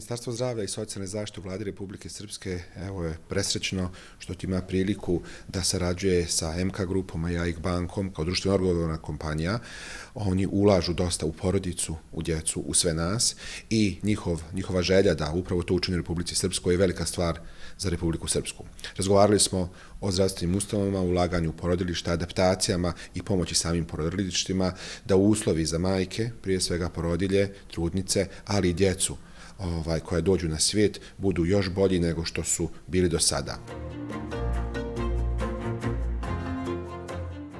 Ministarstvo zdravlja i socijalne zaštite u Vladi Republike Srpske evo je presrećno što ima priliku da sarađuje sa MK grupom i AIK bankom kao društveno odgovorna kompanija. Oni ulažu dosta u porodicu, u djecu, u sve nas i njihova želja da upravo to učini u Republici Srpskoj je velika stvar za Republiku Srpsku. Razgovarali smo o zdravstvenim ustanovama, ulaganju u porodilišta, adaptacijama i pomoći samim porodilištima, da uslovi za majke, prije svega porodilje, trudnice, ali i djecu koje dođu na svijet, budu još bolji nego što su bili do sada.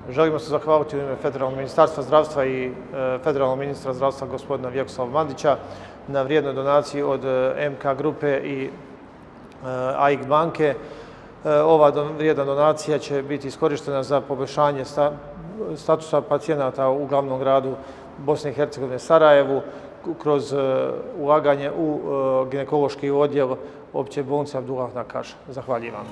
Želimo se zahvaliti u ime Federalnog ministarstva zdravstva i Federalnog ministra zdravstva gospodina Vjekoslava Mandića na vrijednoj donaciji od MK grupe i AIK banke. Ova vrijedna donacija će biti iskorištena za poboljšanje statusa pacijenata u glavnom gradu Bosne i Hercegovine, Sarajevu, kroz ulaganje u ginekološki odjel opće bolnice Abdullah Nakaš. Zahvaljujem vam.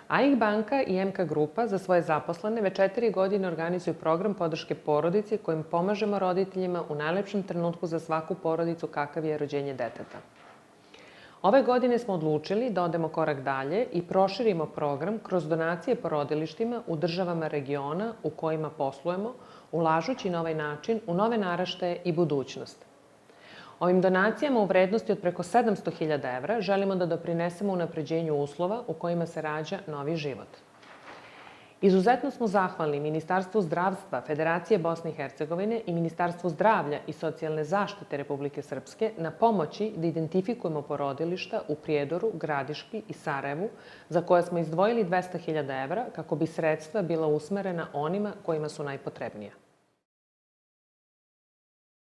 AIK banka i MK grupa za svoje zaposlene već 4 godine organizuju program podrške porodici kojim pomažemo roditeljima u najlepšem trenutku za svaku porodicu kakav je rođenje deteta. Ove godine smo odlučili da odemo korak dalje i proširimo program kroz donacije porodilištima u državama regiona u kojima poslujemo, ulažući na ovaj način u nove naraštaje i budućnost. Ovim donacijama u vrednosti od preko 700.000 evra želimo da doprinesemo unapređenju uslova u kojima se rađa novi život. Izuzetno smo zahvalni Ministarstvu zdravstva Federacije Bosne i Hercegovine i Ministarstvu zdravlja i socijalne zaštite Republike Srpske na pomoći da identifikujemo porodilišta u Prijedoru, Gradiški i Sarajevu, za koje smo izdvojili 200.000 evra kako bi sredstva bila usmerena onima kojima su najpotrebnija.